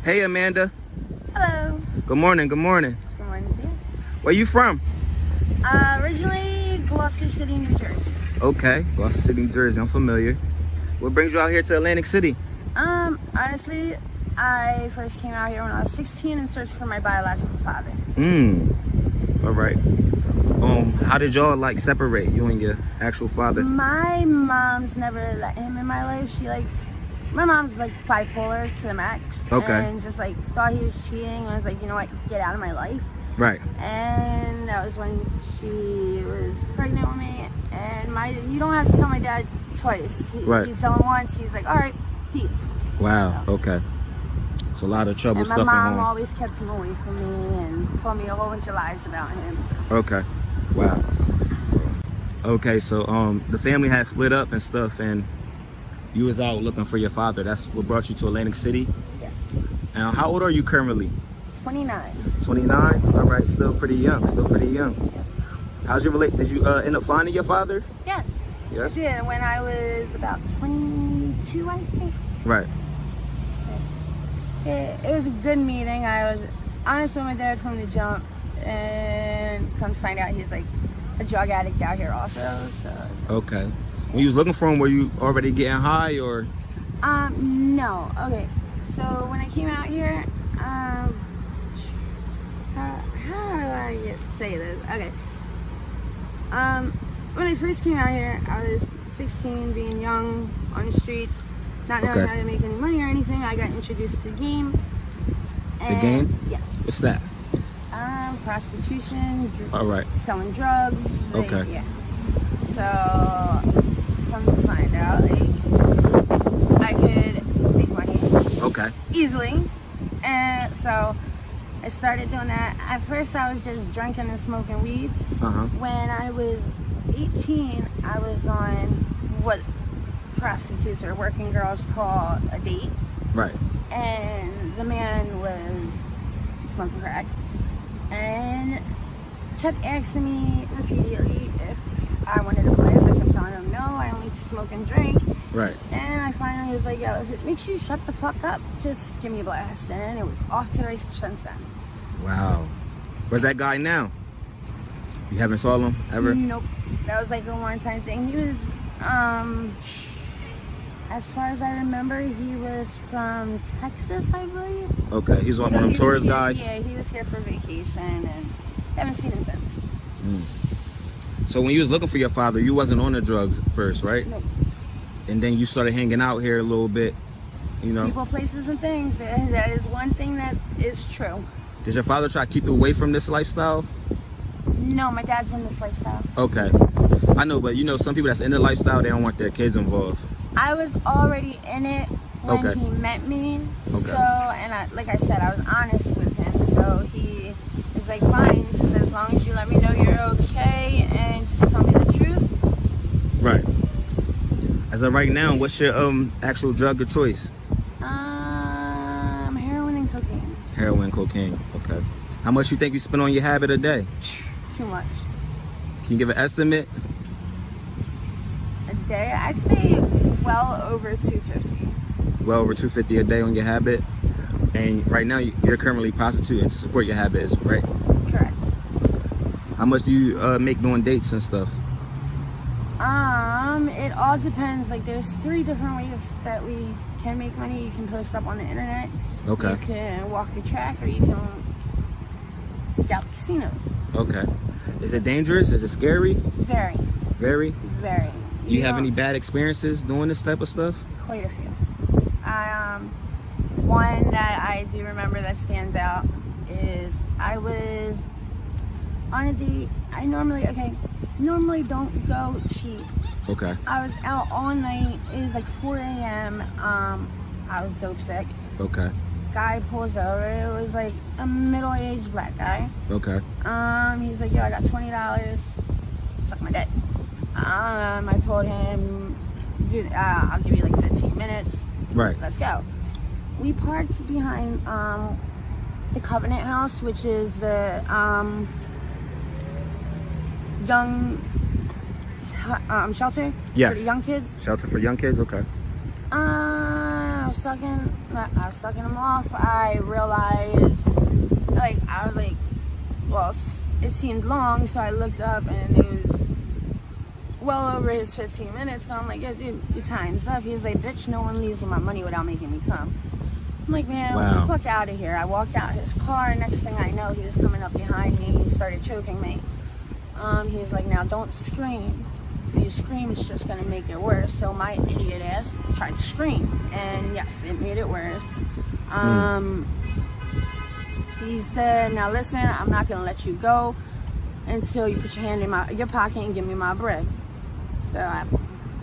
Hey, Amanda. Hello. Good morning. Good morning. Good morning to you. Where you from? Originally Gloucester City, New Jersey. Okay, Gloucester City, New Jersey. I'm familiar. What brings you out here to Atlantic City? Honestly, I first came out here when I was 16 and searched for my biological father. All right. How did y'all like separate, you and your actual father? My mom's never let him in my life. My mom's like bipolar to the max. Okay. And just like thought he was cheating and was like, you know what, get out of my life. Right. And that was when she was pregnant with me. And you don't have to tell my dad twice. Right. You tell him once, he's like, all right, peace. Wow. So. Okay. It's a lot of trouble And stuff at my mom home. always kept him away from me and told me a whole bunch of lies about him. Okay. Wow. Okay, so the family had split up and stuff, and you was out looking for your father. That's what brought you to Atlantic City? Yes. And how old are you currently? 29. 29? All right, still pretty young. Yeah. How's your Did you end up finding your father? Yes. Yes. I did when I was about 22, I think. Right. It was a good meeting. I was honest with my dad from the jump, and come to find out he's like a drug addict out here also. So. Okay. When you was looking for him, were you already getting high or? No. Okay. So when I came out here, how do I say this? Okay. When I first came out here, I was 16, being young on the streets, not knowing how to make any money or anything. I got introduced to the game. The game? Yes. What's that? Prostitution. All right. Selling drugs. Okay. Yeah. So, come to find out, like, I could make money. Okay. Easily. And so, I started doing that. At first, I was just drinking and smoking weed. When I was 18, I was on what prostitutes or working girls call a date. Right. And the man was smoking crack and kept asking me repeatedly if I wanted to play. So I kept telling him, no, I only smoke and drink. Right. And I finally was like, yo, if it makes you shut the fuck up, just give me a blast. And it was off to the races since then. Wow. Where's that guy now? You haven't saw him ever? Nope. That was like a one-time thing. He was, as far as I remember, he was from Texas, I believe. Okay, he's one of them tourist guys? Yeah, he was here for vacation and haven't seen him since. So when you was looking for your father, you wasn't on the drugs first, right? Nope. And then you started hanging out here a little bit, you know? People, places, and things. That is one thing that is true. Did your father try to keep you away from this lifestyle? No, my dad's in this lifestyle. Okay. I know, but you know, some people that's in the lifestyle, they don't want their kids involved. I was already in it when he met me. Okay. So, and like I said, I was honest with him. So he was like, fine, just as long as you let me know you're okay and just tell me the truth. Right. As of right now, what's your actual drug of choice? Heroin and cocaine. Heroin, cocaine. Okay. How much you think you spend on your habit a day? Too much. Can you give an estimate? A day? I'd say well over 250. Well over 250 a day on your habit. And right now you're currently prostituting to support your habits, right? Correct. How much do you make doing dates and stuff? It all depends. Like, there's 3 different ways that we can make money. You can post up on the internet. Okay. You can walk the track, or you can scout the casinos. Okay. Is it dangerous? Is it scary? Very. Very? Very. Do you have any bad experiences doing this type of stuff? Quite a few. One that I do remember that stands out is I was on a date. I normally don't go cheap. Okay. I was out all night. It was like 4 a.m. I was dope sick. Okay. Guy pulls over. It was like a middle-aged black guy. Okay. He's like, yo, I got $20. Suck my dick. I told him, dude, I'll give you like 15 minutes. Right. Let's go. We parked behind the Covenant House, which is the young shelter Yes. for the young kids. Shelter for young kids? Okay. I was sucking him off, I realized, like, I was like, well, it seemed long, so I looked up and it was well over his 15 minutes. So I'm like, yeah, dude, your time's up. He was like, bitch, no one leaves with my money without making me come. I'm like, man, wow. Get the fuck out of here. I walked out his car. Next thing I know, he was coming up behind me. He started choking me. He's like, now don't scream. If you scream, it's just going to make it worse. So my idiot ass tried to scream. And yes, it made it worse. He said, now listen, I'm not going to let you go until you put your hand in your pocket and give me my bread. So I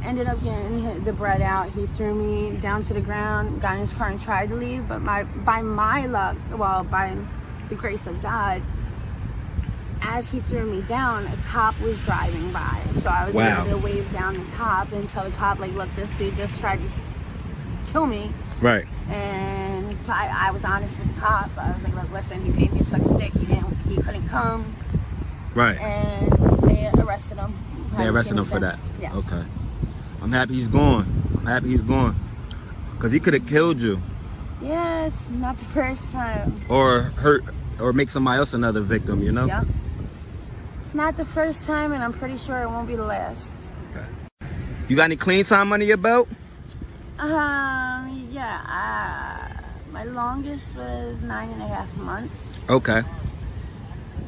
ended up getting the bread out. He threw me down to the ground, got in his car and tried to leave. But by my luck, well, by the grace of God, as he threw me down, a cop was driving by. So I was able to wave down the cop and tell the cop, like, look, this dude just tried to kill me. Right. And I was honest with the cop. I was like, look, listen, he paid me to suck his dick. He couldn't come. Right. And they arrested him. They arrested him for that? Yes. Okay. I'm happy he's gone. Because he could have killed you. Yeah, it's not the first time. Or hurt, or make somebody else another victim, you know? Yeah. It's not the first time, and I'm pretty sure it won't be the last. Okay. You got any clean time under your belt? Yeah. My longest was 9.5 months. Okay.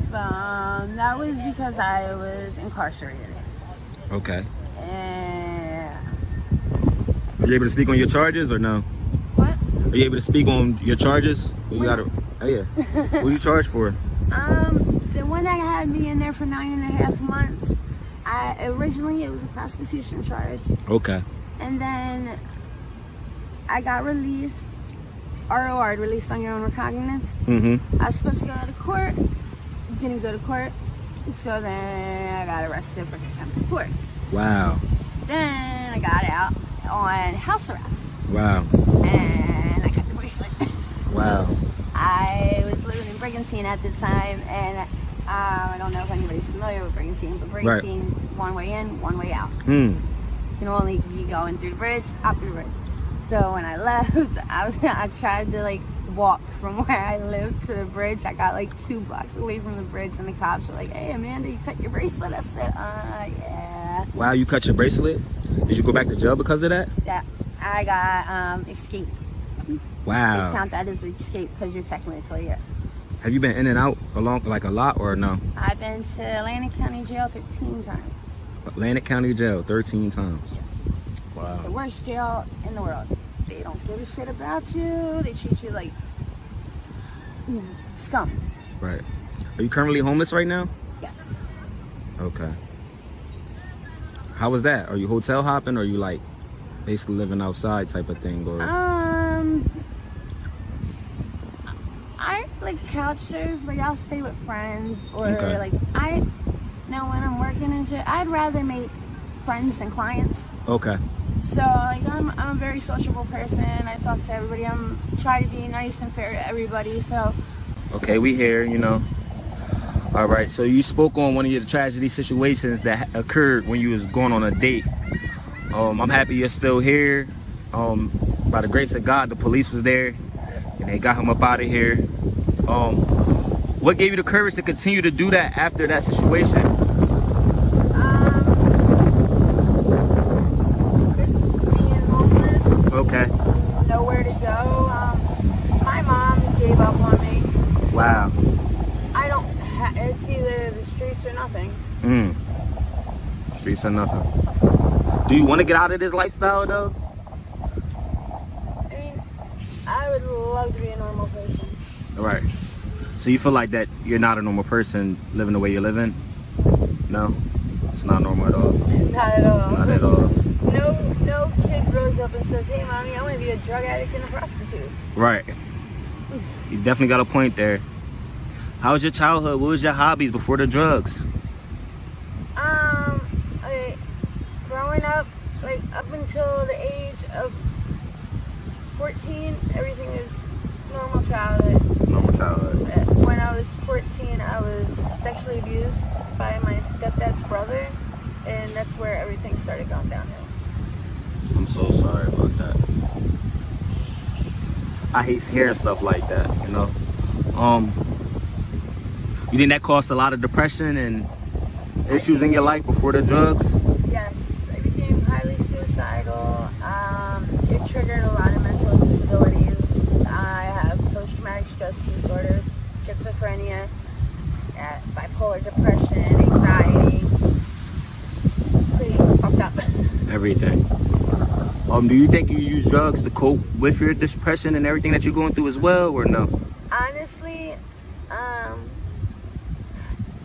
That was because I was incarcerated. Okay. And Are you able to speak on your charges or no? what? Are you able to speak on your charges? You gotta. Oh yeah. What are you charged for? The one that had me in there for 9.5 months. Originally it was a prostitution charge. Okay. And then I got released. ROR, released on your own recognizance. I was supposed to go to court. Didn't go to court. So then I got arrested for contempt of court. Wow. Then I got out on house arrest. Wow. And I got the bracelet. Wow. I was living in Brigantine at the time, and I don't know if anybody's familiar with Brigantine, but Brigantine, one way in, one way out. You can only be going through the bridge, out through the bridge. So when I left, I tried to like walk from where I lived to the bridge. I got like 2 blocks away from the bridge, and the cops were like, "Hey Amanda, you cut your bracelet." I said, yeah. Wow, you cut your bracelet? Did you go back to jail because of that? Yeah, I got escape. Wow. They count that as escape because you're technically it. Have you been in and out along like a lot or no? I've been to Atlantic County Jail 13 times. Atlantic County Jail 13 times. Yes. Wow. It's the worst jail in the world. They don't give a shit about you. They treat you like scum. Right. Are you currently homeless right now? Yes. Okay. How was that? Are you hotel hopping or are you like basically living outside type of thing? Or I like couch surf, like I'll stay with friends or Okay. like now when I'm working and shit, I'd rather make friends than clients. Okay. So like I'm a very sociable person. I talk to everybody. I'm try to be nice and fair to everybody. So Okay, we here, you know. All right, so you spoke on one of your tragedy situations that occurred when you was going on a date. I'm happy you're still here. By the grace of God, the police was there and they got him up out of here. What gave you the courage to continue to do that after that situation? just being homeless. Okay. Nowhere to go. My mom gave up on me. Wow. I don't. It's either the streets or nothing. Streets or nothing. Do you want to get out of this lifestyle though? I mean, I would love to be a normal person. Right. So you feel like that you're not a normal person living the way you're living? No? It's not normal at all? Not at all. Not at all. No kid grows up and says, "Hey mommy, I want to be a drug addict and a prostitute." Right. You definitely got a point there. How was your childhood? What was your hobbies before the drugs? Like, growing up, like up until the age of 14, everything is normal childhood. Normal childhood. When I was 14, I was sexually abused by my stepdad's brother, and that's where everything started going downhill. I'm so sorry about that. I hate hearing stuff like that, you know. You think that caused a lot of depression and issues in your life before the drugs? Yes, I became highly suicidal. It triggered a lot of mental disabilities. I have post-traumatic stress disorders, schizophrenia, bipolar depression, anxiety. Pretty fucked up. Everything. Do you think you use drugs to cope with your depression and everything that you're going through as well, or no? Honestly,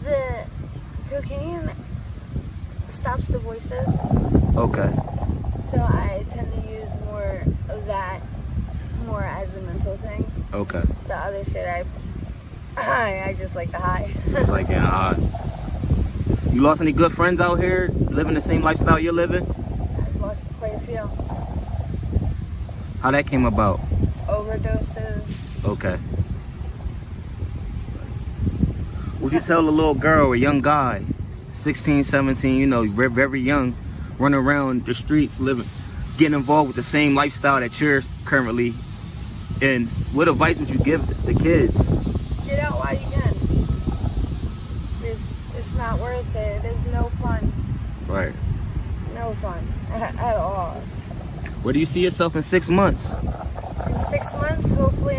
the cocaine stops the voices. Okay. So I tend to use more of that more as a mental thing. Okay. The other shit, I just like the high. Like getting high. You lost any good friends out here living the same lifestyle you're living? I've lost quite a few. How that came about? Overdoses. Okay. Would you tell a little girl, a young guy, 16, 17, you know, very young, running around the streets, getting involved with the same lifestyle that you're currently in, what advice would you give the kids? Get out while you can. It's not worth it. There's no fun. Right. No fun at all. Where do you see yourself in 6 months? In 6 months, hopefully,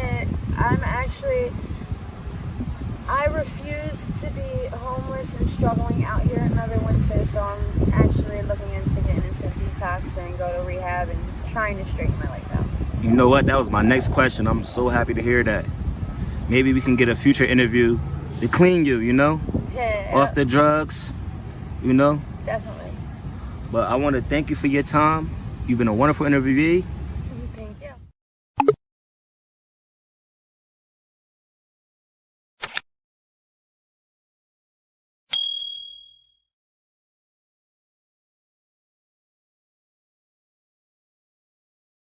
I refuse to be homeless and struggling out here another winter, so I'm actually looking into getting into detox and go to rehab and trying to straighten my life out. You know what? That was my next question. I'm so happy to hear that. Maybe we can get a future interview to clean you, you know? Yeah. Off the drugs, you know? Definitely. But I want to thank you for your time. You've been a wonderful interviewee.